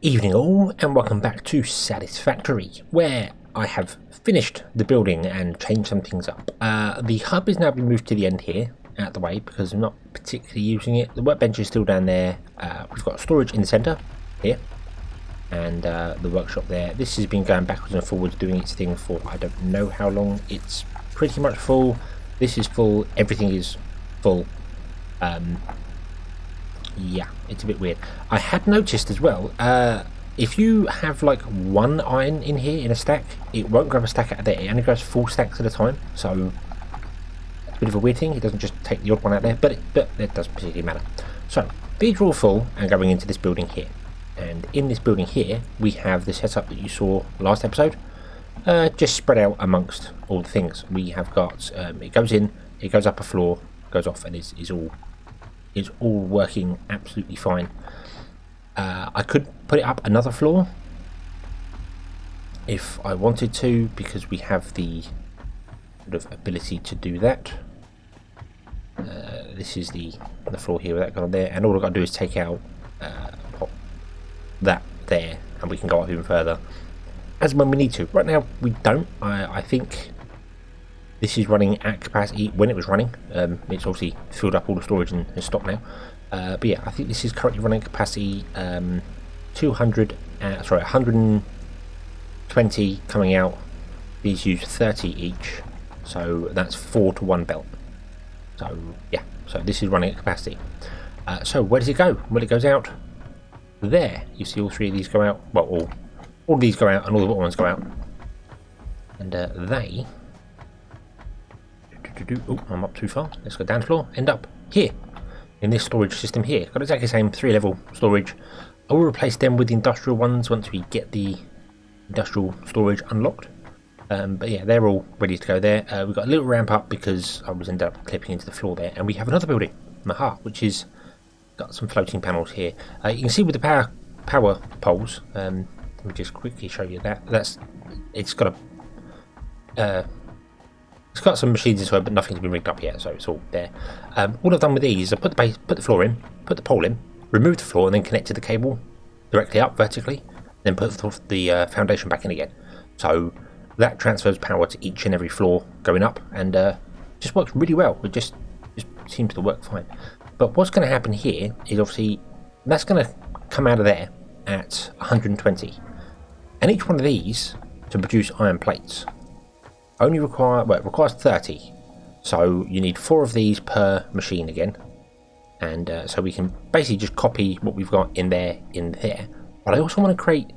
Evening all, and welcome back to Satisfactory, where I have finished the building and changed some things up. The hub is now been moved to the end here, out of the way, because I'm not particularly using it. The workbench is still down there. We've got storage in the centre, here, and the workshop there. This has been going backwards and forwards, doing its thing for I don't know how long. It's pretty much full. This is full. Everything is full. Yeah, it's a bit weird. I had noticed as well, if you have like one iron in here in a stack, it won't grab a stack out of there. It only grabs 4 stacks at a time, so it's a bit of a weird thing. It doesn't just take the odd one out there, but it doesn't particularly matter. So these are all full and going into this building here. And in this building here, we have the setup that you saw last episode, just spread out amongst all the things. We have got, it goes in, it goes up a floor, goes off, and is all working absolutely fine. I could put it up another floor if I wanted to, because we have the sort of ability to do that. This is the floor here with that going on there, and all I've got to do is take out that there, and we can go up even further as when we need to. Right now we don't. I think this is running at capacity when it was running. It's obviously filled up all the storage and stopped now. But yeah, I think this is currently running at capacity 120 coming out. These use 30 each, so that's 4 to 1 belt. So yeah, so this is running at capacity. So where does it go? Well, it goes out there. You see all 3 of these go out. Well, all of these go out, and all the bottom ones go out. And they... Oh, I'm up too far. Let's go down the floor. End up here in this storage system here. Got exactly the same 3-level storage. I will replace them with the industrial ones once we get the industrial storage unlocked. But yeah, they're all ready to go there. We've got a little ramp up because I was ended up clipping into the floor there, and we have another building, Maha, which is got some floating panels here. You can see with the power poles. Let me just quickly show you that. It's got a it's got some machines as well, but nothing's been rigged up yet, so it's all there. What I've done with these is I put the floor in, put the pole in, remove the floor, and then connected the cable directly up vertically, then put the foundation back in again. So that transfers power to each and every floor going up, and just works really well. It just seems to work fine. But what's going to happen here is obviously that's going to come out of there at 120, and each one of these to produce iron plates only requires 30, so you need 4 of these per machine again, and so we can basically just copy what we've got in there. But I also want to create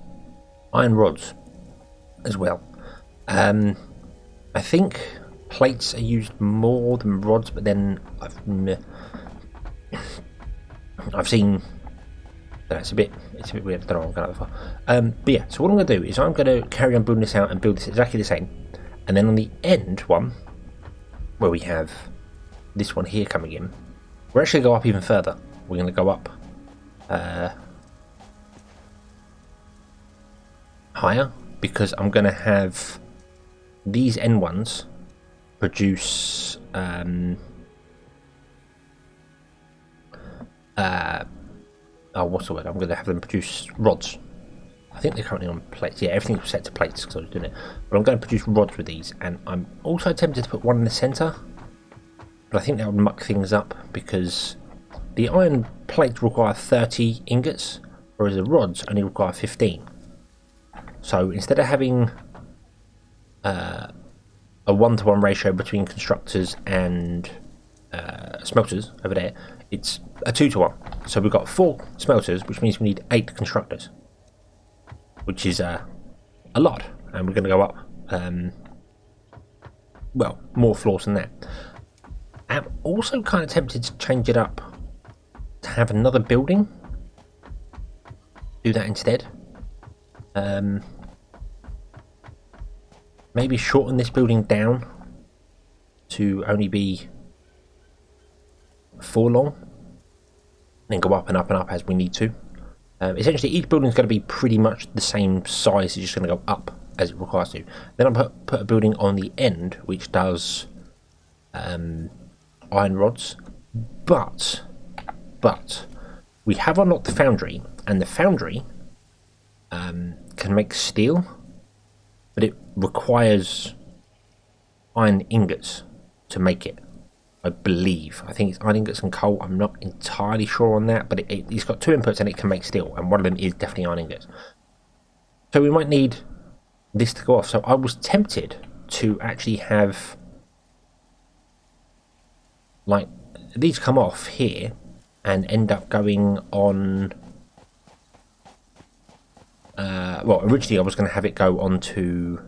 iron rods as well. I think plates are used more than rods, but then I've seen it's a bit weird. I don't know, I'm going that far. But yeah, so what I'm going to do is I'm going to carry on building this out and build this exactly the same. And then on the end one, where we have this one here coming in, we're actually going to go up even further. We're going to go up higher, because I'm going to have these end ones produce what's the word? I'm going to have them produce rods. I think they're currently on plates. Yeah, everything's set to plates because I was doing it. But I'm going to produce rods with these, and I'm also tempted to put one in the centre, but I think that would muck things up because the iron plates require 30 ingots, whereas the rods only require 15. So instead of having a 1-to-1 ratio between constructors and smelters over there, it's a 2-to-1. So we've got 4 smelters, which means we need 8 constructors, which is a lot, and we're going to go up, more floors than that. I'm also kind of tempted to change it up to have another building. Do that instead. Maybe shorten this building down to only be 4 long, then go up and up and up as we need to. Essentially, each building is going to be pretty much the same size. It's just going to go up as it requires to. Then I'll put a building on the end which does iron rods, but we have unlocked the foundry, and the foundry can make steel, but it requires iron ingots to make it. I believe. I think it's iron ingots and coal. I'm not entirely sure on that, but it's got two inputs and it can make steel, and one of them is definitely iron ingots. So we might need this to go off. So I was tempted to actually have like these come off here and end up going on. Well, originally I was going to have it go onto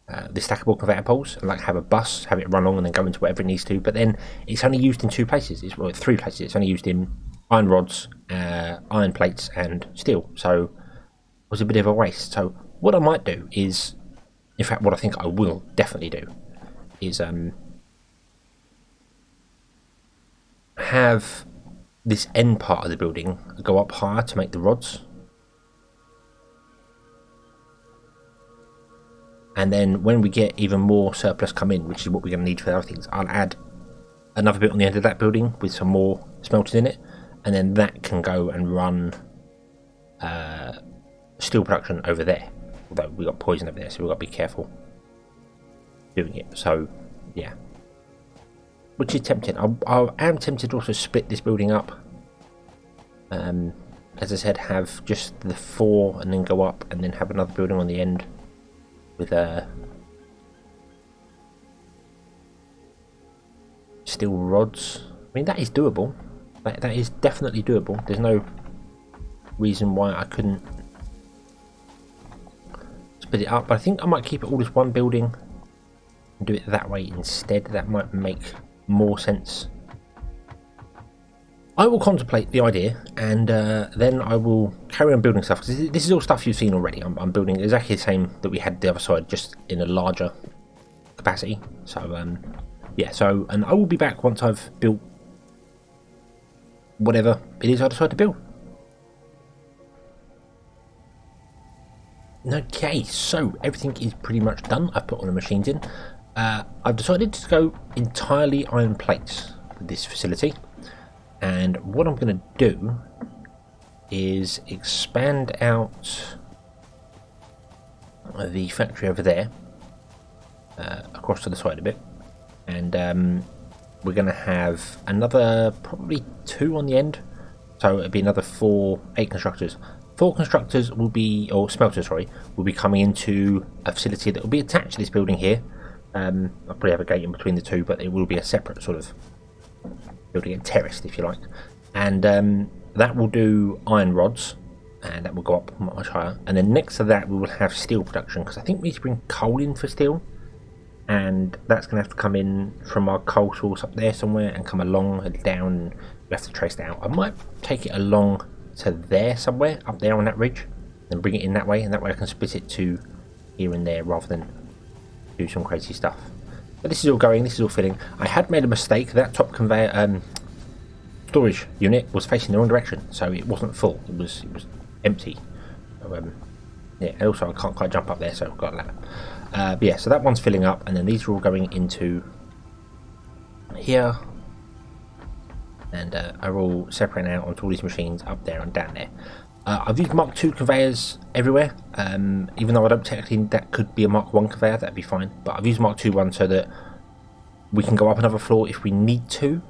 the stackable conveyor poles and like have a bus, have it run on and then go into whatever it needs to. But then it's only used in two places. It's well, three places. It's only used in iron rods, iron plates, and steel. So it was a bit of a waste. So what I might do is, in fact, what I think I will definitely do is have this end part of the building go up higher to make the rods. And then when we get even more surplus come in, which is what we're going to need for other things, I'll add another bit on the end of that building with some more smelters in it. And then that can go and run steel production over there. Although we got poison over there, so we've got to be careful doing it. So, yeah. Which is tempting. I am tempted to also split this building up. As I said, have just the 4 and then go up and then have another building on the end. With steel rods. I mean, that is doable. That is definitely doable. There's no reason why I couldn't split it up. But I think I might keep it all as one building and do it that way instead. That might make more sense. I will contemplate the idea, and then I will carry on building stuff, because this is all stuff you've seen already. I'm building exactly the same that we had the other side, just in a larger capacity. So, yeah, and I will be back once I've built whatever it is I decide to build. Okay, so everything is pretty much done. I've put all the machines in. I've decided to go entirely iron plates with this facility. And what I'm going to do is expand out the factory over there, across to the side a bit, and we're going to have another probably 2 on the end, so it'll be another 8 constructors. 4 constructors will be, or smelters, sorry, will be coming into a facility that will be attached to this building here. I'll probably have a gate in between the 2, but it will be a separate sort of building, a terraced if you like, and that will do iron rods, and that will go up much higher. And then next to that we will have steel production, because I think we need to bring coal in for steel, and that's going to have to come in from our coal source up there somewhere and come along and down, and we have to trace that out. I might take it along to there somewhere, up there on that ridge, and bring it in that way, and that way I can split it to here and there rather than do some crazy stuff. But this is all going, this is all filling. I had made a mistake. That top conveyor storage unit was facing the wrong direction, so it wasn't full. It was empty. So, yeah, and also I can't quite jump up there, so I've got a ladder. But yeah, so that one's filling up, and then these are all going into here, and are all separating out onto all these machines up there and down there. I've used Mark II conveyors everywhere, even though I don't technically, that could be a Mark I conveyor, that'd be fine. But I've used Mark II one so that we can go up another floor if we need to.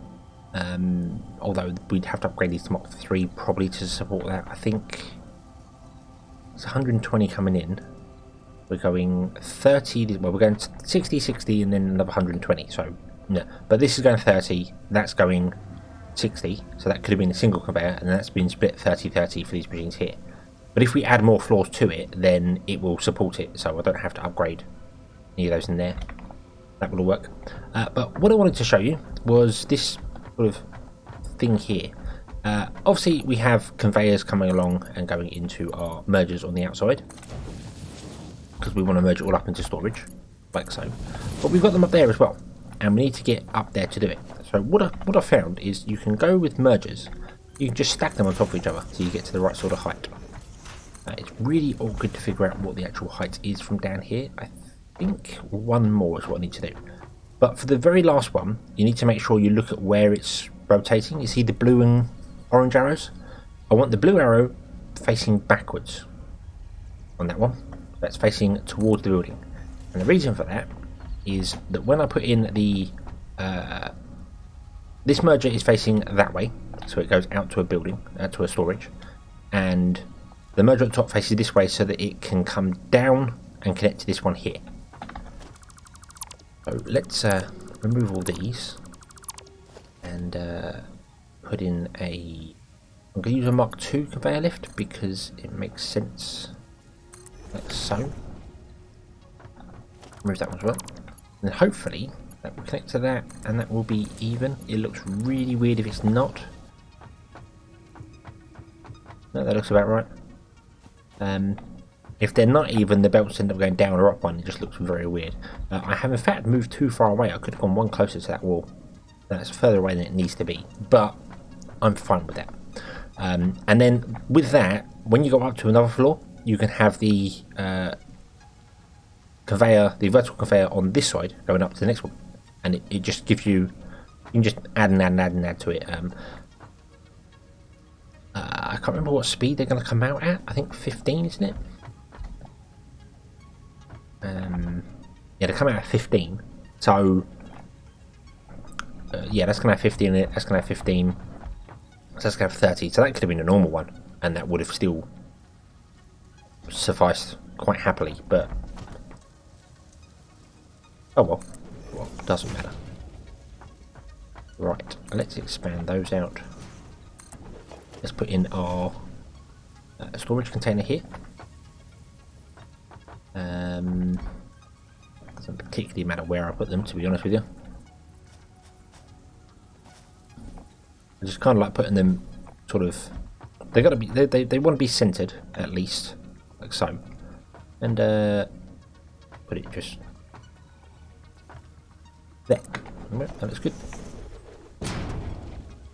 Although we'd have to upgrade these to Mark III probably to support that. I think it's 120 coming in. We're going 30, well we're going 60, 60 and then another 120. So, no. But this is going 30, that's going 60, so that could have been a single conveyor, and that's been split 30-30 for these machines here. But if we add more floors to it, then it will support it, so I don't have to upgrade any of those in there. That will all work. But what I wanted to show you was this sort of thing here. Obviously we have conveyors coming along and going into our mergers on the outside, because we want to merge it all up into storage, like so. But we've got them up there as well, and we need to get up there to do it. So what I found is you can go with mergers. You can just stack them on top of each other so you get to the right sort of height. It's really awkward to figure out what the actual height is from down here. I think one more is what I need to do. But for the very last one, you need to make sure you look at where it's rotating. You see the blue and orange arrows? I want the blue arrow facing backwards. on that one. That's facing towards the building. And the reason for that is that when I put in the this merger is facing that way, so it goes out to a building, to a storage, and the merger at the top faces this way so that it can come down and connect to this one here. So let's remove all these and put in a... I'm going to use a Mark II conveyor lift because it makes sense, like so. Remove that one as well. And hopefully that will connect to that and that will be even. It looks really weird if it's not. No, that looks about right. If they're not even, the belts end up going down or up one. It just looks very weird. I have in fact moved too far away. I could have gone one closer to that wall. That's further away than it needs to be, but I'm fine with that. And then with that, when you go up to another floor, you can have the conveyor, the vertical conveyor on this side going up to the next one, and it just gives you, you can just add and add and add and add to it. I can't remember what speed they're going to come out at. I think 15, isn't it? Yeah, they come out at 15. So yeah, that's going to have 15 in it. That's going to have 15. So that's going to have 30. So that could have been a normal one, and that would have still sufficed quite happily. But oh well, doesn't matter. Right, let's expand those out. Let's put in our storage container here. Doesn't particularly matter where I put them, to be honest with you. I just kind of like putting them sort of. They got to be. They want to be centered at least, like so, and put it just there. That looks good.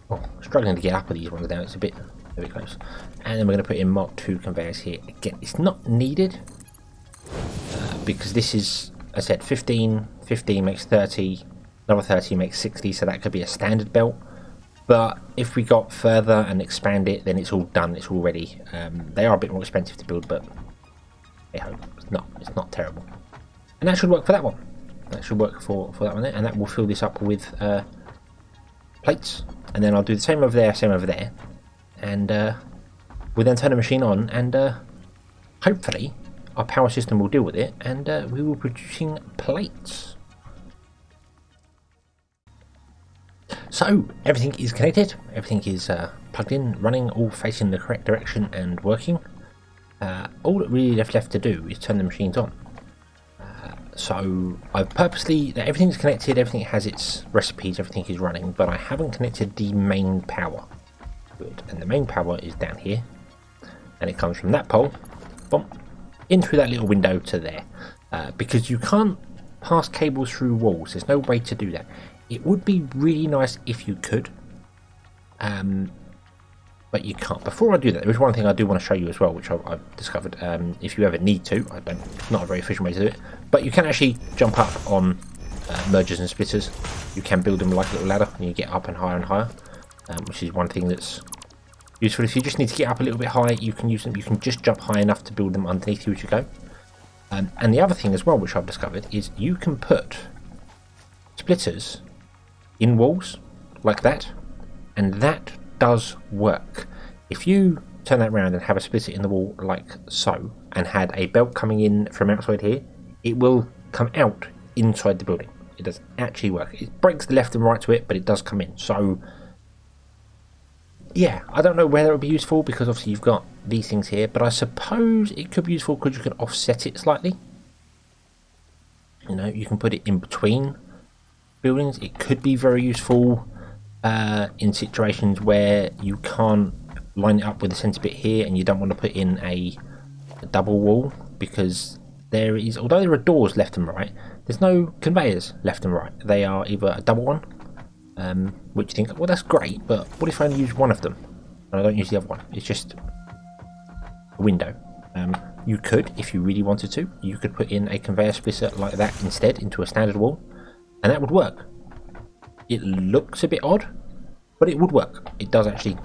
Oh, struggling to get up with these ones down. It's a bit close. And then we're going to put in Mark II conveyors here. Again, it's not needed because this is, as I said, 15 makes 30, another 30 makes 60, so that could be a standard belt. But if we got further and expand it, then it's all done. It's all ready. They are a bit more expensive to build, but hey ho, it's not terrible. And that should work for that one. That should work for that one there, and that will fill this up with plates. And then I'll do the same over there, and we'll then turn the machine on, and hopefully our power system will deal with it, and we will be producing plates. So everything is connected, everything is plugged in, running, all facing the correct direction and working. All that really left to do is turn the machines on. So I've purposely, everything's connected, everything has its recipes, everything is running, but I haven't connected the main power. Good, and the main power is down here, and it comes from that pole, boom, in through that little window to there. Because you can't pass cables through walls, there's no way to do that. It would be really nice if you could, but you can't. Before I do that, there is one thing I do want to show you as well, which I've discovered. If you ever need to, it's not a very efficient way to do it, but you can actually jump up on mergers and splitters. You can build them like a little ladder, and you get up and higher, which is one thing that's useful. If you just need to get up a little bit higher, you can use them. You can just jump high enough to build them underneath you as you go. And the other thing as well, which I've discovered, is you can put splitters in walls like that, and that does work. If you turn that around and have a splitter in the wall like so, and had a belt coming in from outside here, it will come out inside the building. It does actually work. It breaks the left and right to it, but it does come in. So yeah, I don't know whether it would be useful, because obviously you've got these things here, but I suppose it could be useful because you can offset it slightly. You know, you can put it in between buildings. It could be very useful in situations where you can't line it up with the centre bit here, and you don't want to put in a double wall, because there is, although there are doors left and right, there's no conveyors left and right. They are either a double one, which you think, well, that's great, but what if I only use one of them and I don't use the other one? It's just a window. You could, if you really wanted to, you could put in a conveyor splitter like that instead into a standard wall, and that would work. It looks a bit odd, but it would work. It does actually.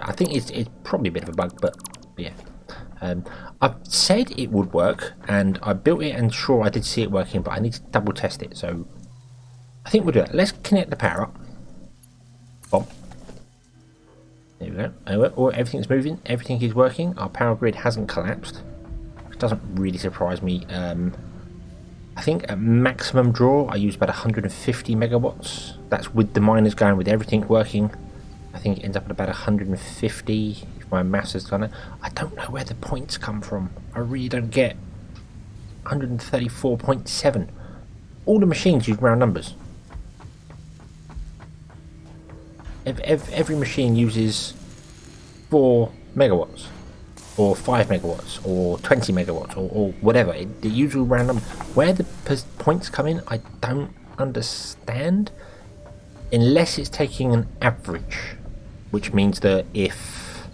I think it's probably a bit of a bug, but yeah. I've said it would work, and I built it, and sure, I did see it working, but I need to double test it. So I think we'll do that. Let's connect the power up. Boom. There we go. Oh, everything's moving. Everything is working. Our power grid hasn't collapsed, which doesn't really surprise me. I think at maximum draw, I use about 150 megawatts. That's with the miners going, with everything working. I think it ends up at about 150 if my maths has done it. I don't know where the points come from. I really don't get 134.7. All the machines use round numbers. Every machine uses 4 megawatts, or 5 megawatts, or 20 megawatts, or whatever. The usual round number. Where the points come in, I don't understand. Unless it's taking an average, which means that if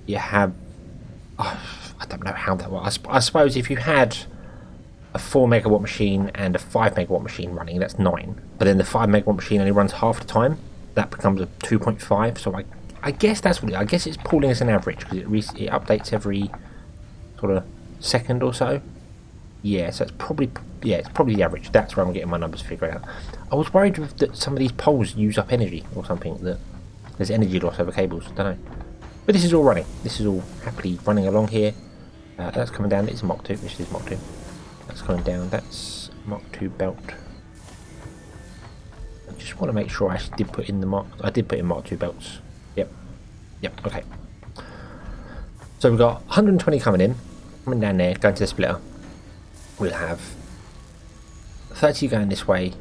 you have, I don't know how that works. I suppose if you had a 4 megawatt machine and a 5 megawatt machine running, that's 9. But then the 5 megawatt machine only runs half the time. That becomes a 2.5. So I guess that's what I guess it's pulling as an average, because it updates every sort of second or so. Yeah, so it's probably the average. That's where I'm getting my numbers figured out. I was worried that some of these poles use up energy or something, that there's energy loss over cables. Don't know. But this is all running. This is all happily running along here. That's coming down. It's Mach 2. This is Mach 2. That's coming down. That's Mach 2 belt. I just want to make sure I actually did put in the Mach. I did put in Mach 2 belts. Yep. Okay. So we've got 120 coming in, coming down there, going to the splitter. We'll have 30 going this way,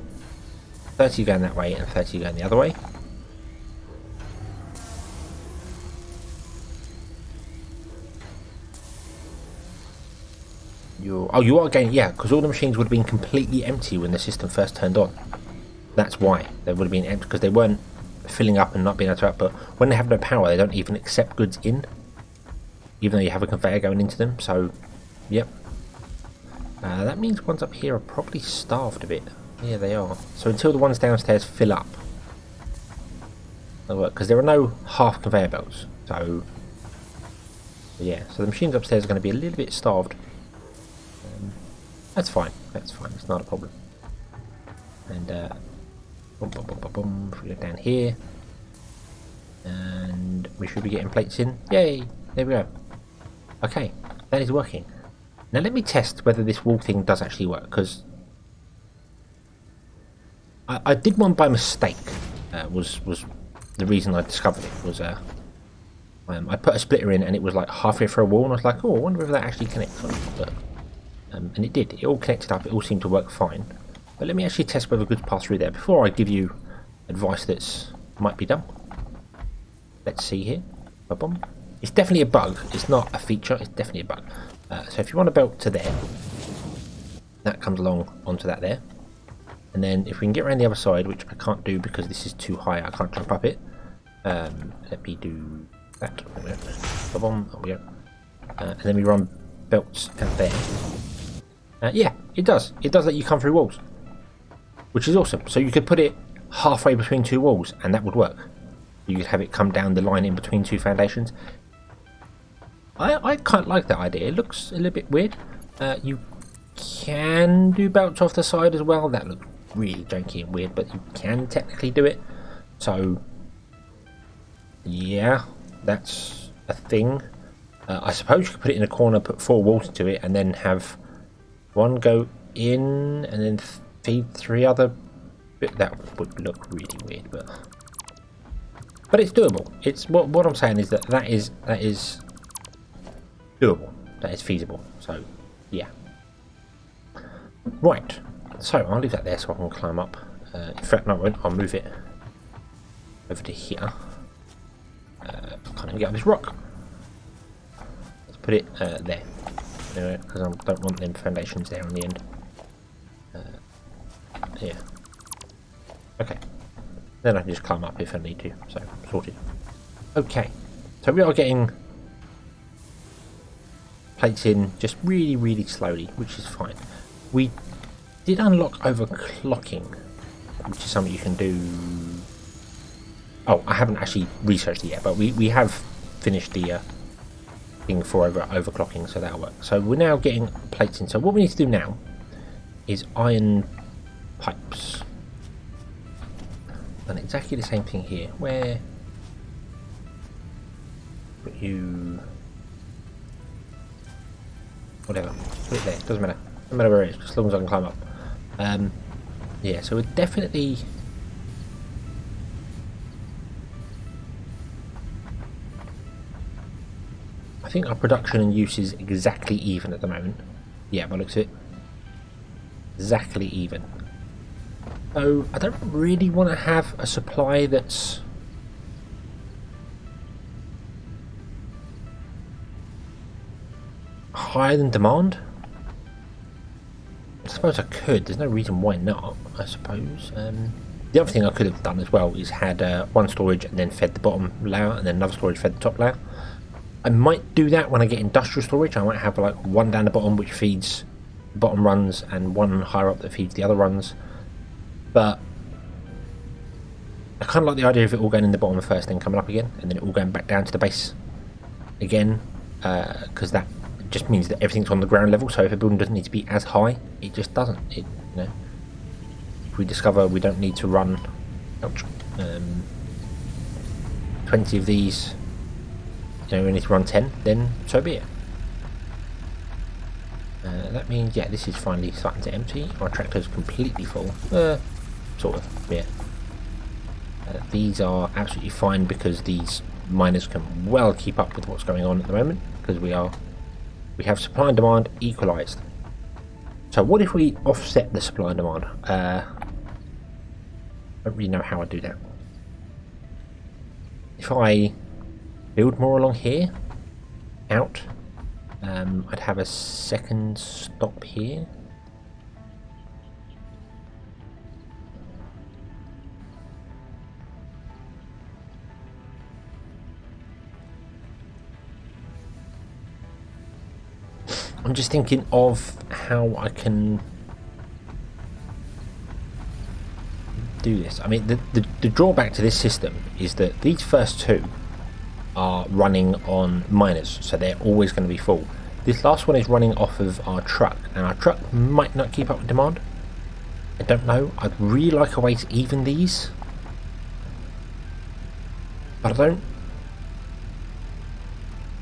30 going that way, and 30 going the other way. You are getting, yeah, because all the machines would have been completely empty when the system first turned on. That's why they would have been empty, because they weren't filling up and not being able to output. When they have no power, they don't even accept goods in, even though you have a conveyor going into them. So, yep. That means ones up here are probably starved a bit. Yeah, they are. So until the ones downstairs fill up, they'll work, because there are no half conveyor belts. So, yeah. So the machines upstairs are going to be a little bit starved. That's fine. That's fine. It's not a problem. And boom, boom, boom, boom, boom. If we go down here, and we should be getting plates in. Yay! There we go. Okay, that is working. Now let me test whether this wall thing does actually work, because I did one by mistake. Was the reason I discovered it was I put a splitter in and it was like halfway through a wall, and I was like, oh, I wonder if that actually connects or not. But, and it did. It all connected up. It all seemed to work fine. But let me actually test whether goods pass through there before I give you advice that's might be dumb. Let's see here. Ba-bum. It's definitely a bug. It's not a feature. It's definitely a bug. So if you want a belt to there, that comes along onto that there. And then if we can get around the other side, which I can't do because this is too high, I can't jump up it. Let me do that. Ba-bum. There we go. And then we run belts out there. Yeah, it does. It does let you come through walls, which is awesome. So you could put it halfway between two walls and that would work. You could have it come down the line in between two foundations. I quite like that idea. It looks a little bit weird. You can do belts off the side as well. That looks really janky and weird, but you can technically do it. So, yeah, that's a thing. I suppose you could put it in a corner, put 4 walls to it, and then have one go in and then feed 3 other. That would look really weird, but it's doable. It's what I'm saying is that is doable. That is feasible. So yeah. Right. So I'll leave that there so I can climb up. In fact, no, I won't. I'll move it over to here. Can't even get up this rock. Let's put it there. Anyway, because I don't want them foundations there on the end. Here. Okay. Then I can just climb up if I need to. So, sorted. Okay. So we are getting plates in just really, really slowly, which is fine. We did unlock overclocking, which is something you can do Oh, I haven't actually researched it yet, but we have finished the thing for overclocking, so that'll work. So we're now getting plates in. So what we need to do now is iron pipes. And exactly the same thing here. Where put you, whatever, put it there. Doesn't matter. Doesn't matter where it is, just as long as I can climb up. Yeah, so we're definitely. I think our production and use is exactly even at the moment. Yeah, by the looks of it, exactly even. So I don't really want to have a supply that's higher than demand. I suppose I could. There's no reason why not, I suppose. The other thing I could have done as well is had one storage and then fed the bottom layer, and then another storage fed the top layer. I might do that when I get industrial storage. I might have like one down the bottom which feeds the bottom runs and one higher up that feeds the other runs. But I kind of like the idea of it all going in the bottom first, then coming up again, and then it all going back down to the base again, because that just means that everything's on the ground level. So if a building doesn't need to be as high, it just doesn't. If we discover we don't need to run 20 of these, we need to run 10, then so be it. That means, yeah, this is finally starting to empty. Our tractor's completely full. Sort of, yeah. These are absolutely fine because these miners can well keep up with what's going on at the moment, because we have supply and demand equalised. So what if we offset the supply and demand? I don't really know how I do that. If I build more along here, out, I'd have a second stop here. I'm just thinking of how I can do this. I mean, the drawback to this system is that these first two are running on miners, so they're always going to be full. This last one is running off of our truck, and our truck might not keep up with demand. I don't know. I'd really like a way to even these, but I don't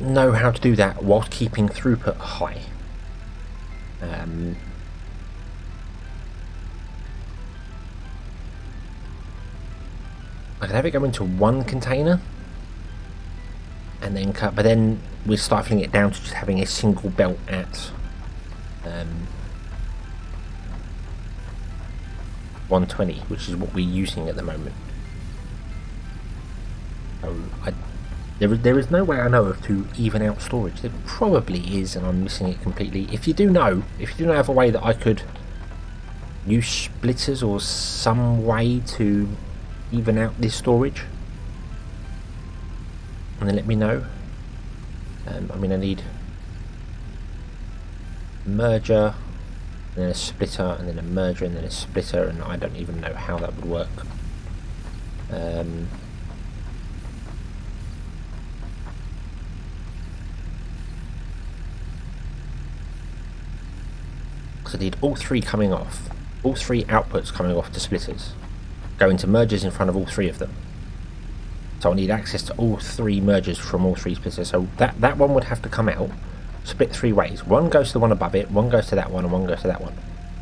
know how to do that whilst keeping throughput high. I can have it go into one container and then cut, but then we're stifling it down to just having a single belt at 120, which is what we're using at the moment. So there is no way I know of to even out storage. There probably is, and I'm missing it completely. If you do know of a way that I could use splitters or some way to even out this storage, and then let me know. I mean, I need a merger, and then a splitter, and then a merger, and then a splitter, and I don't even know how that would work. So I need all three coming off, all three outputs coming off to splitters, go into mergers in front of all three of them. So I need access to all three mergers from all three splitters. So that one would have to come out, split three ways. One goes to the one above it, one goes to that one, and one goes to that one.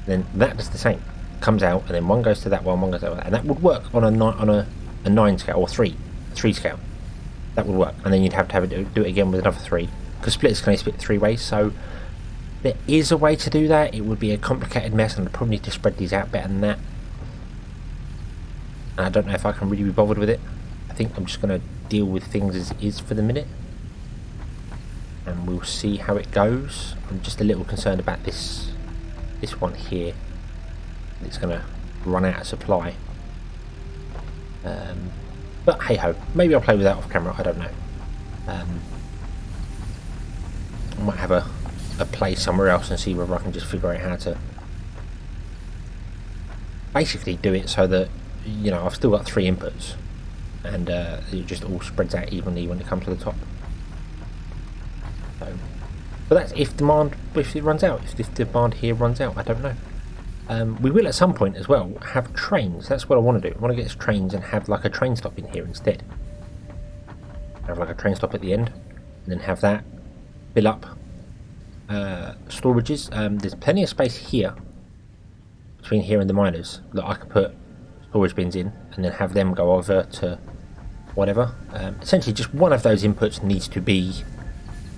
Then that does the same, comes out, and then one goes to that one goes to that one. And that would work on a 9 scale, or 3 scale. That would work. And then you'd have to do it again with another 3, because splitters can only split 3 ways. So there is a way to do that. It would be a complicated mess, and I'd probably need to spread these out better than that. And I don't know if I can really be bothered with it. I think I'm just going to deal with things as is for the minute, and we'll see how it goes. I'm just a little concerned about this one here. It's going to run out of supply. But hey ho, maybe I'll play with that off camera. I don't know. I might have a play somewhere else and see whether I can just figure out how to basically do it so that I've still got 3 inputs. and it just all spreads out evenly when it comes to the top. So, but that's if it runs out. If demand here runs out, I don't know. We will at some point as well have trains. That's what I want to do. I want to get trains and have like a train stop in here instead. Have like a train stop at the end, and then have that fill up storages. There's plenty of space here between here and the miners that I could put storage bins in, and then have them go over to whatever. Essentially, just one of those inputs needs to be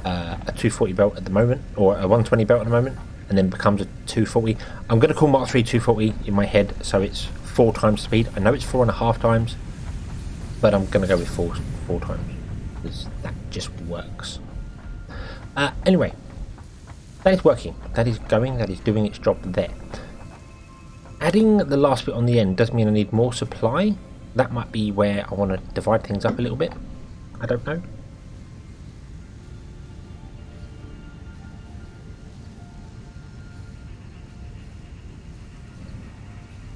a 240 belt at the moment, or a 120 belt at the moment, and then becomes a 240. I'm going to call Mark 3 240 in my head, so it's 4 times speed. I know it's 4.5 times, but I'm going to go with 4 times, because that just works. Anyway, that is working. That is going. That is doing its job there. Adding the last bit on the end does mean I need more supply. That might be where I want to divide things up a little bit. I don't know.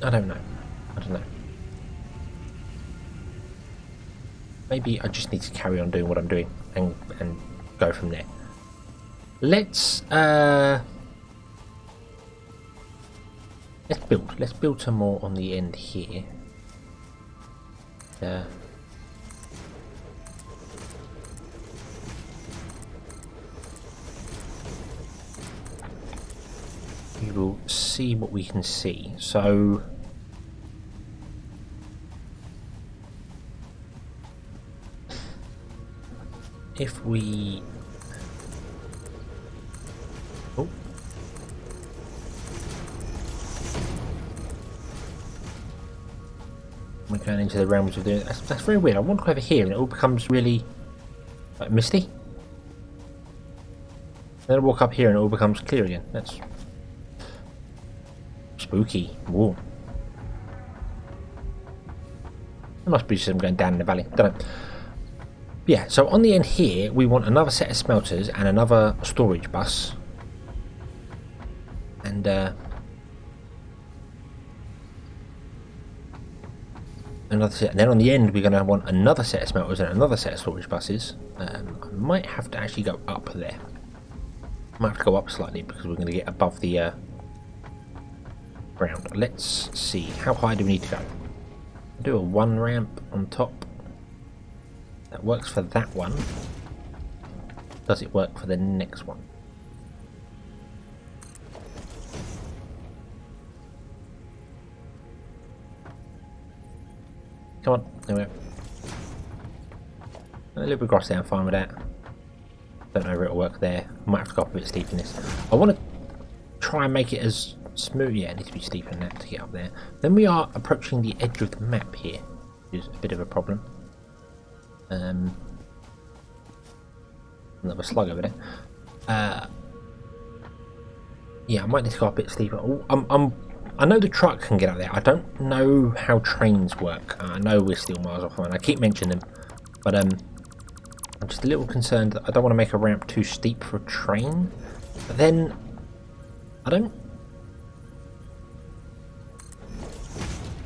I don't know. Maybe I just need to carry on doing what I'm doing and go from there. Let's build some more on the end here. We will see what we can see. So if we we're going into the realms of doing that's very weird. I want to go over here and it all becomes really like misty. Then I walk up here and it all becomes clear again. That's spooky. Whoa. There must be some going down in the valley. Don't know. Yeah, so on the end here we want another set of smelters and another storage bus. And another set, and then on the end we're going to want another set of smelters and another set of storage buses. I might have to actually go up there. I might have to go up slightly because we're going to get above the ground. Let's see, how high do we need to go? Do a 1 ramp on top. That works for that one. Does it work for the next one? Come on, there we go. A little bit of grass there, I'm fine with that. Don't know if it'll work there. Might have to go up a bit steep in this. I want to try and make it as smooth. Yeah, it needs to be steeper than that to get up there. Then we are approaching the edge of the map here, which is a bit of a problem. Another slug over there. Yeah, I might need to go up a bit steeper. Oh, I know the truck can get up there. I don't know how trains work. I know we're still miles off, and I keep mentioning them, but I'm just a little concerned that I don't want to make a ramp too steep for a train. But then I don't.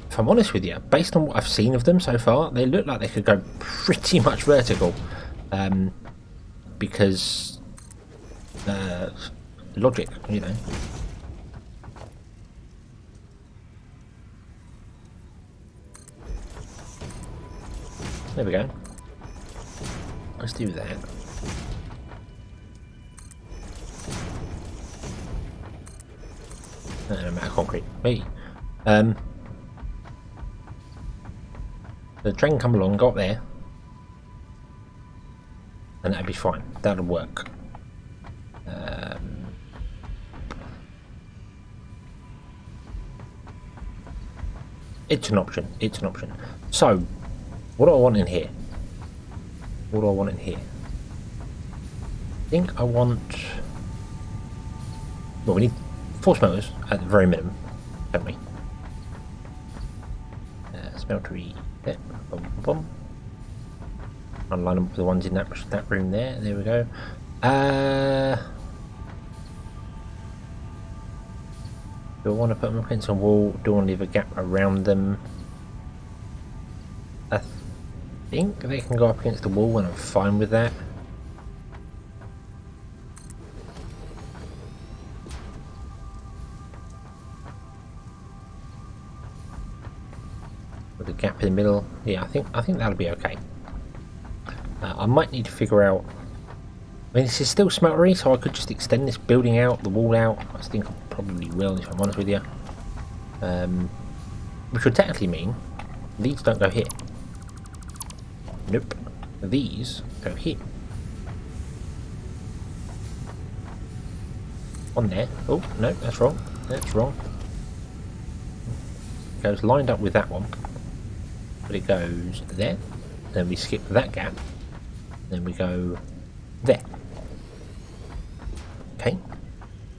If I'm honest with you, based on what I've seen of them so far, they look like they could go pretty much vertical, because logic, you know. There we go. Let's do that. And I'm out of concrete. Hey. The train can come along, go up there, and that'd be fine. That'll work. It's an option. It's an option. So, what do I want in here? What do I want in here? I think I want. Well, we need 4 smelters at the very minimum, don't we? Smeltery. Yeah. Boom, boom. I'll line up with the ones in that room there. There we go. Do I want to put them against a wall? Do I want to leave a gap around them? I think they can go up against the wall and I'm fine with that. With a gap in the middle, yeah, I think that'll be okay. I might need to figure out. I mean, this is still smeltery, so I could just extend this building out, the wall out. I think I probably will, if I'm honest with you. Which would technically mean these don't go here. Nope. These go here. On there. Oh, no, that's wrong. That's wrong. It goes lined up with that one. But it goes there. Then we skip that gap. Then we go there. Okay.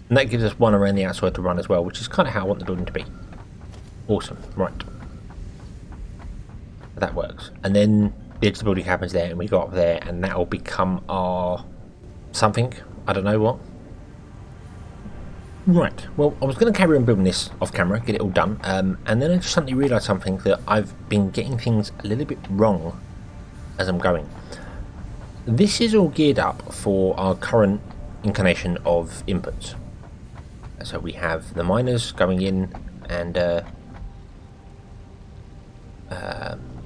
And that gives us one around the outside to run as well, which is kind of how I want the building to be. Awesome. Right. That works. And then the edge of the building happens there, and we go up there, and that'll become our something. I don't know what. Right. Well, I was going to carry on building this off camera, get it all done, and then I just suddenly realised something, that I've been getting things a little bit wrong as I'm going. This is all geared up for our current incarnation of inputs. So we have the miners going in and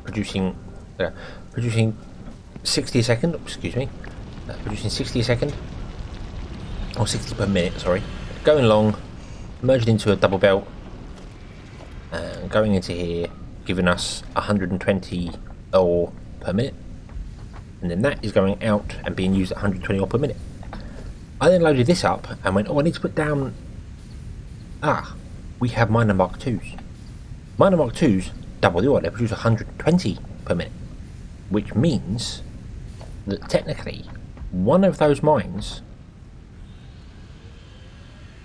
producing 60 a second. Excuse me, producing 60 a second, or 60 per minute. Sorry, going along, merged into a double belt, and going into here, giving us 120 ore per minute. And then that is going out and being used at 120 ore per minute. I then loaded this up and went, oh, I need to put down... we have miner Mark IIs. Miner Mark IIs double the ore, they produce 120 per minute. Which means that technically, one of those mines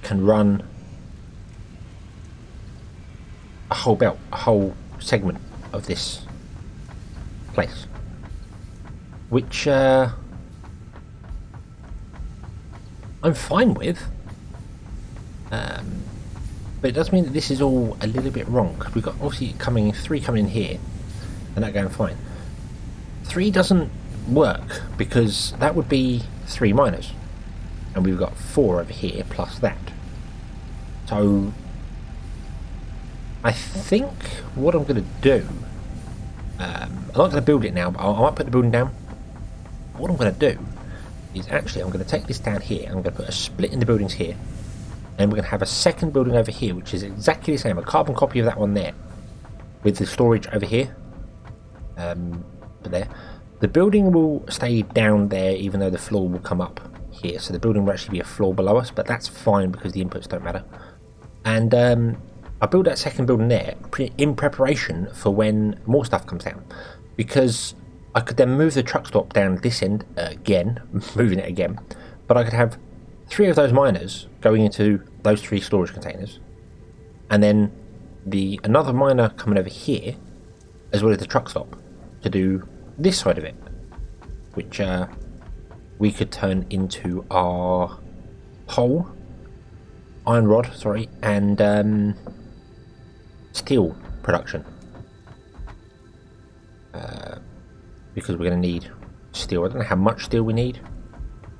can run a whole belt, a whole segment of this place. Which I'm fine with, but it does mean that this is all a little bit wrong, because we've got obviously three coming in here and that going fine. 3 doesn't work because that would be 3 miners, and we've got 4 over here plus that. So I think what I'm going to do, I'm not going to build it now, but I might put the building down. What I'm going to do is actually I'm going to take this down here, I'm going to put a split in the buildings here, and we're going to have a second building over here which is exactly the same, a carbon copy of that one there, with the storage over here. But there, the building will stay down there even though the floor will come up here, so the building will actually be a floor below us, but that's fine because the inputs don't matter. And I build that second building there in preparation for when more stuff comes down, because I could then move the truck stop down this end again, moving it again, but I could have 3 of those miners going into those 3 storage containers, and then another miner coming over here, as well as the truck stop, to do this side of it, which we could turn into our pole, iron rod, sorry, and steel production. Because we're going to need steel. I don't know how much steel we need.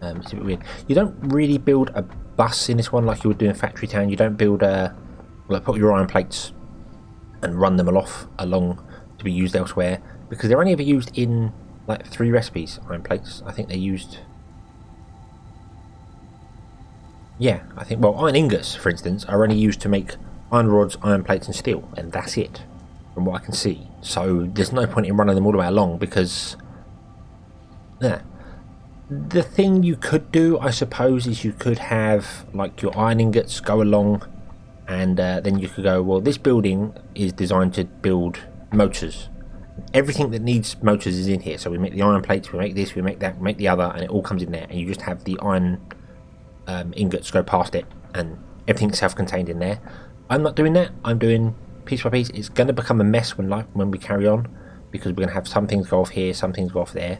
It's a bit weird. You don't really build a bus in this one like you would do in Factory Town. You don't build put your iron plates and run them along to be used elsewhere, because they're only ever used in like 3 recipes. Iron plates. I think they're used. Yeah, I think. Well, iron ingots, for instance, are only used to make iron rods, iron plates, and steel, and that's it, from what I can see. So there's no point in running them all the way along, because the thing you could do, I suppose, is you could have like your iron ingots go along, and then you could go, well, this building is designed to build motors. Everything that needs motors is in here. So we make the iron plates, we make this, we make that, we make the other, and it all comes in there, and you just have the iron ingots go past it, and everything's self-contained in there. I'm not doing that. I'm doing piece by piece. It's going to become a mess when we carry on, because we're going to have some things go off here, some things go off there,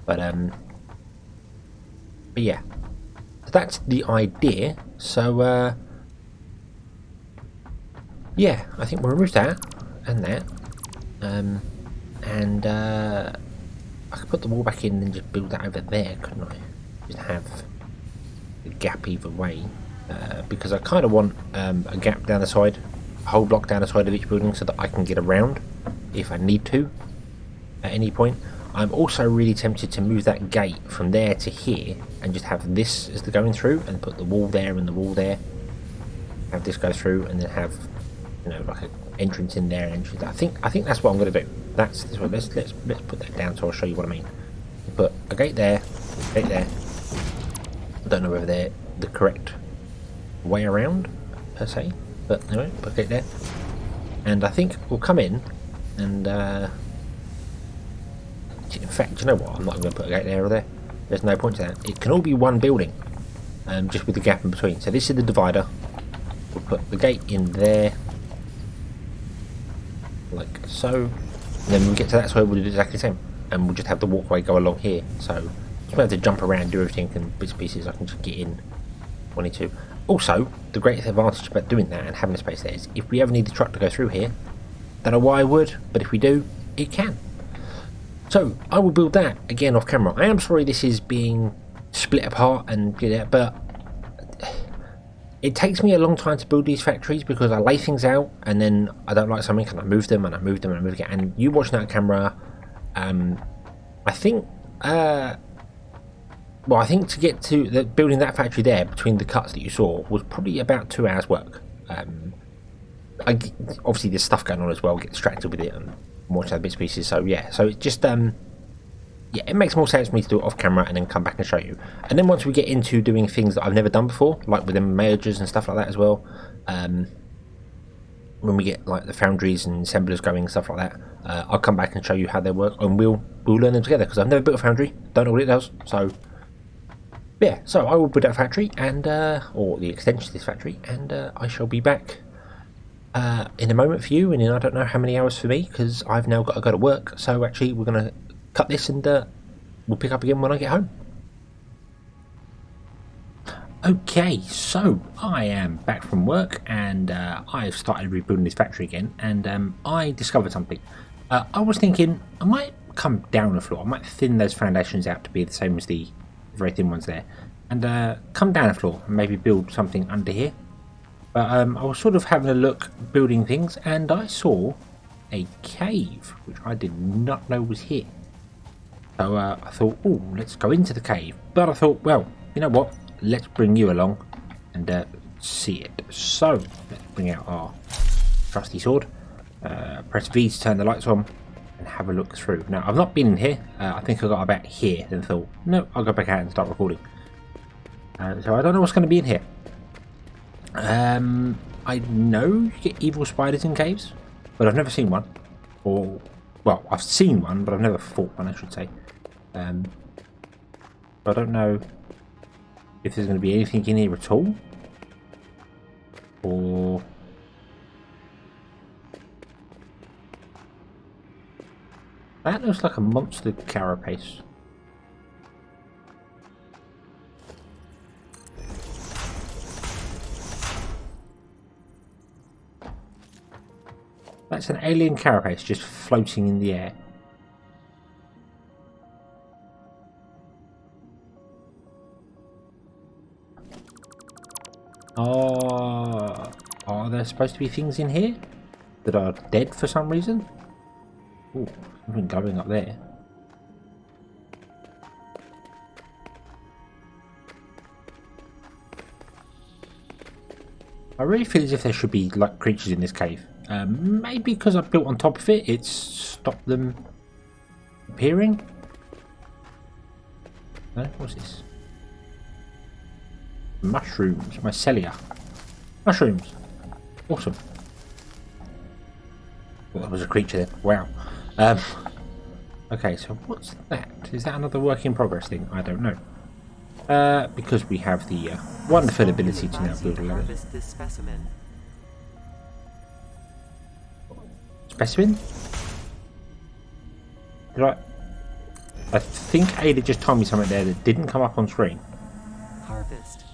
but yeah, that's the idea. So yeah, I think we'll remove that and that, and I could put the wall back in and just build that over there, couldn't I? Just have a gap either way, because I kind of want a gap down the side, a whole block down the side of each building, so that I can get around if I need to at any point. I'm also really tempted to move that gate from there to here and just have this as the going through, and put the wall there and the wall there. Have this go through, and then have, you know, like an entrance in there and entrance. I think that's what I'm going to do. That's this one. Let's put that down so I'll show you what I mean. Put a gate there, gate there. I don't know whether they're the correct way around per se, but anyway, put a gate there, and I think we'll come in and. In fact, you know what? I'm not going to put a gate there or there. There's no point to that. It can all be one building, just with the gap in between. So this is the divider. We'll put the gate in there, like so. And then when we get to that side, we'll do exactly the same, and we'll just have the walkway go along here. So I don't have to jump around, do everything in bits and pieces. I can just get in when I need to. Also, the great advantage about doing that and having a space there is, if we ever need the truck to go through here, don't know why I would, but if we do, it can. So I will build that again off camera. I am sorry this is being split apart and but it takes me a long time to build these factories because I lay things out and then I don't like something and I move them and I move them and I move again. And you watching that on camera, I think to get to building that factory there, between the cuts that you saw, was probably about 2 hours work. Obviously there's stuff going on as well, get distracted with it and watch other bits and pieces, so yeah, so it just it makes more sense for me to do it off camera and then come back and show you. And then once we get into doing things that I've never done before, like with the mergers and stuff like that as well, when we get like the foundries and assemblers going and stuff like that, I'll come back and show you how they work, and we'll learn them together, because I've never built a foundry, don't know what it does. So yeah, so I will build that factory and or the extension to this factory, and I shall be back in a moment for you, and in I don't know how many hours for me, because I've now got to go to work. So actually we're going to cut this and we'll pick up again when I get home. Okay, so I am back from work, and I've started rebuilding this factory again, and I discovered something. I was thinking I might come down the floor, I might thin those foundations out to be the same as the very thin ones there, and come down the floor and maybe build something under here. But I was sort of having a look, building things, and I saw a cave, which I did not know was here. So I thought, oh, let's go into the cave. But I thought, well, you know what? Let's bring you along and see it. So let's bring out our trusty sword. Press V to turn the lights on and have a look through. Now, I've not been in here. I think I got about here and thought, no, I'll go back out and start recording. So I don't know what's going to be in here. I know you get evil spiders in caves, but I've never seen one. Or, well, I've seen one, but I've never fought one, I should say. I don't know if there's going to be anything in here at all. Or... that looks like a monster carapace. That's an alien carapace just floating in the air. Are there supposed to be things in here that are dead for some reason? Ooh, something going up there. I really feel as if there should be like creatures in this cave. Maybe because I built on top of it, it's stopped them appearing. No, what's this? Mushrooms, mycelia. Mushrooms. Awesome. Well, that was a creature then. Wow. Okay, so what's that? Is that another work in progress thing? I don't know. Because we have the wonderful ability to now build a level. Specimen? I think Ada just told me something there that didn't come up on screen. Harvest.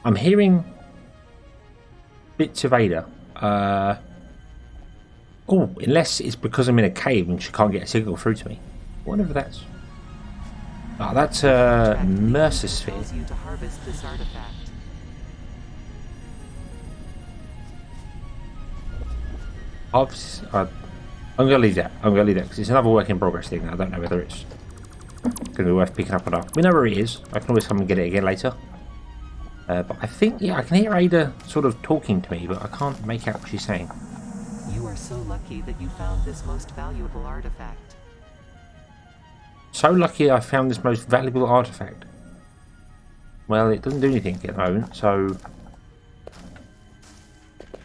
I'm hearing bits of Ada. Oh, unless it's because I'm in a cave and she can't get a signal through to me. Whatever that's. Oh, that's a Mercer sphere. I'm going to leave that. Because it's another work in progress thing. I don't know whether it's going to be worth picking up or not. We know where it is. I can always come and get it again later. But I think, yeah, I can hear Ada sort of talking to me, but I can't make out what she's saying. You are so lucky that you found this most valuable artifact. So lucky I found this most valuable artifact. Well, it doesn't do anything at the moment, so...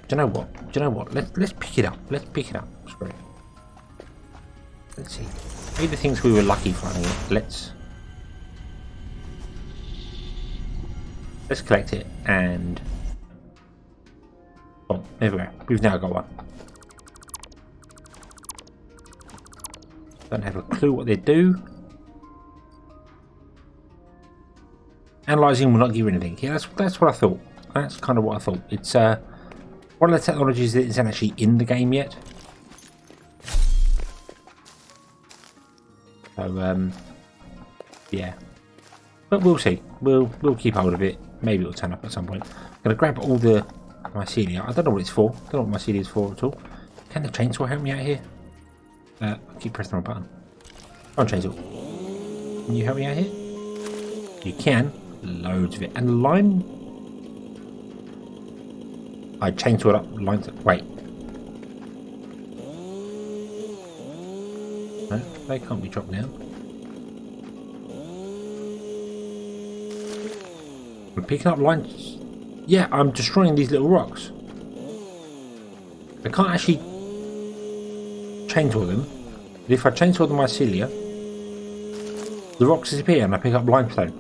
Do you know what? Let's pick it up. Screw it. Let's see. Maybe the things we were lucky finding it. Let's collect it and... Oh, there we go. We've now got one. Don't have a clue what they do. Analyzing will not give you anything. Yeah, that's what I thought. That's kind of what I thought. It's one of the technologies that isn't actually in the game yet. So yeah, but we'll see. We'll keep hold of it. Maybe it'll turn up at some point. I'm gonna grab all the mycelia. I don't know what it's for. I don't know what mycelia is for at all. Can the chainsaw help me out here? I keep pressing the wrong button. Come on, chainsaw. Can you help me out here? You can. Loads of it. And lime. I chainsawed up lines. Wait. No, they can't be dropped down. I'm picking up lines. Yeah, I'm destroying these little rocks. I can't actually chainsaw them. But if I chainsaw the mycelia, the rocks disappear and I pick up limestone.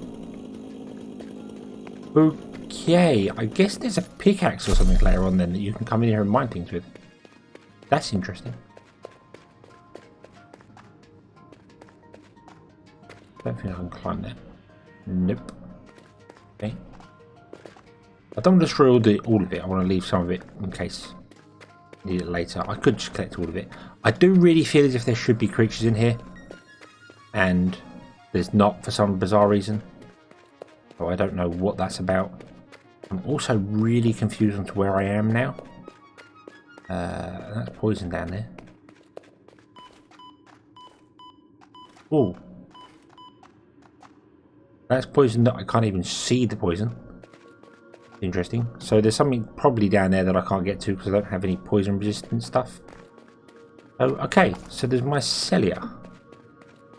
Okay, I guess there's a pickaxe or something later on then that you can come in here and mine things with. That's interesting. Don't think I can climb that. Nope. Okay. I don't want to destroy all of it. I want to leave some of it in case I need it later. I could just collect all of it. I do really feel as if there should be creatures in here. And there's not for some bizarre reason. So I don't know what that's about. I'm also really confused on to where I am now. That's poison down there. Oh. That's poison that I can't even see the poison. Interesting. So there's something probably down there that I can't get to because I don't have any poison resistant stuff. Oh, okay. So there's mycelia.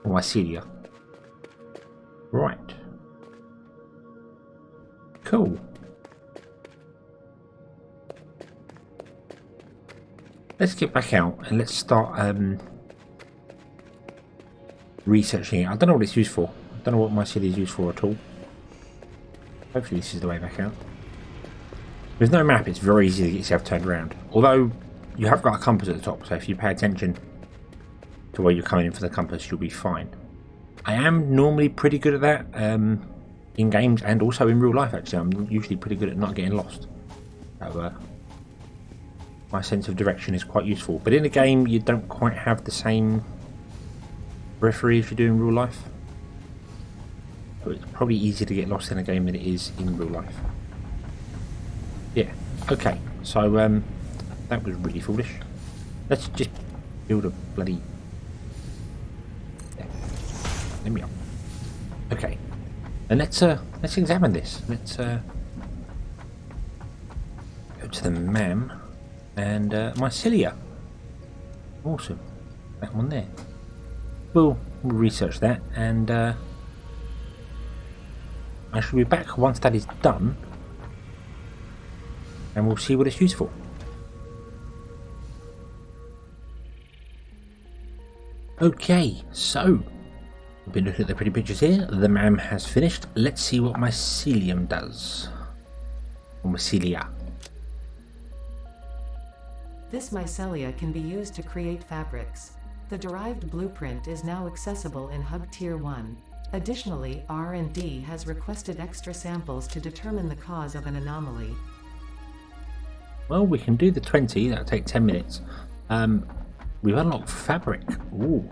Or mycelia. Right. Cool. Let's get back out and let's start researching it. I don't know what it's used for. I don't know what mycelia is used for at all. Hopefully this is the way back out. There's no map, it's very easy to get yourself turned around. Although, you have got a compass at the top, so if you pay attention to where you're coming in for the compass, you'll be fine. I am normally pretty good at that in games and also in real life, actually. I'm usually pretty good at not getting lost. So, my sense of direction is quite useful. But in a game, you don't quite have the same referee as you do in real life. So it's probably easier to get lost in a game than it is in real life. Yeah, okay, so that was really foolish. Let's just build a bloody... Yeah. There we go. Okay, and let's examine this. Let's go to the MAM and mycelia. Awesome, that one there. We'll research that and I shall be back once that is done. And we'll see what it's used for. Okay, so we've been looking at the pretty pictures here. The MAM has finished. Let's see what mycelium does. Or mycelia. This mycelia can be used to create fabrics. The derived blueprint is now accessible in Hub Tier 1. Additionally, R&D has requested extra samples to determine the cause of an anomaly. Well, we can do the 20. That'll take 10 minutes. We've unlocked fabric. Ooh.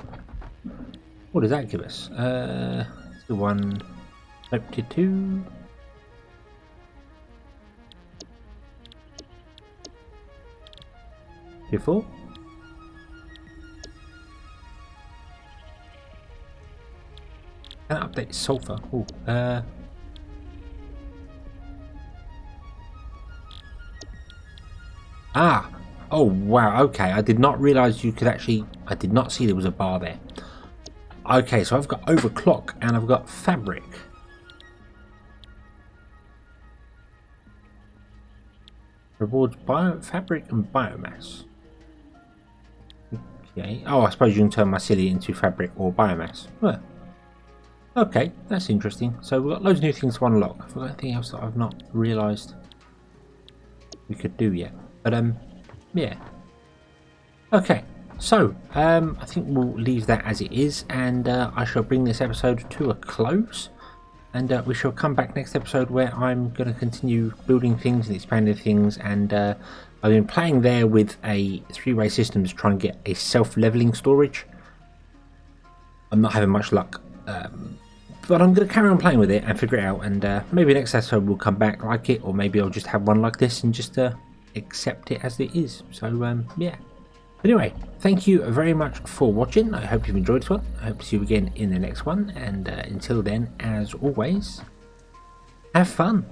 What does that give us? The 152. Before. Can I update sulfur? Ooh. Ah. Oh wow. Okay. I did not realize you could actually. I did not see there was a bar there. Okay, so I've got overclock and I've got fabric. Rewards fabric and biomass. Okay. Oh, I suppose you can turn mycelia into fabric or biomass. Well, okay, that's interesting. So we've got loads of new things to unlock. I've got anything else that I've not realised we could do yet. But yeah. Okay. So, I think we'll leave that as it is, and I shall bring this episode to a close, and we shall come back next episode where I'm going to continue building things and expanding things, and I've been playing there with a three-way system to try and get a self-leveling storage. I'm not having much luck, but I'm going to carry on playing with it and figure it out, and maybe next episode we'll come back like it, or maybe I'll just have one like this and just accept it as it is. So, yeah. Anyway, thank you very much for watching. I hope you've enjoyed this one. I hope to see you again in the next one. And until then, as always, have fun.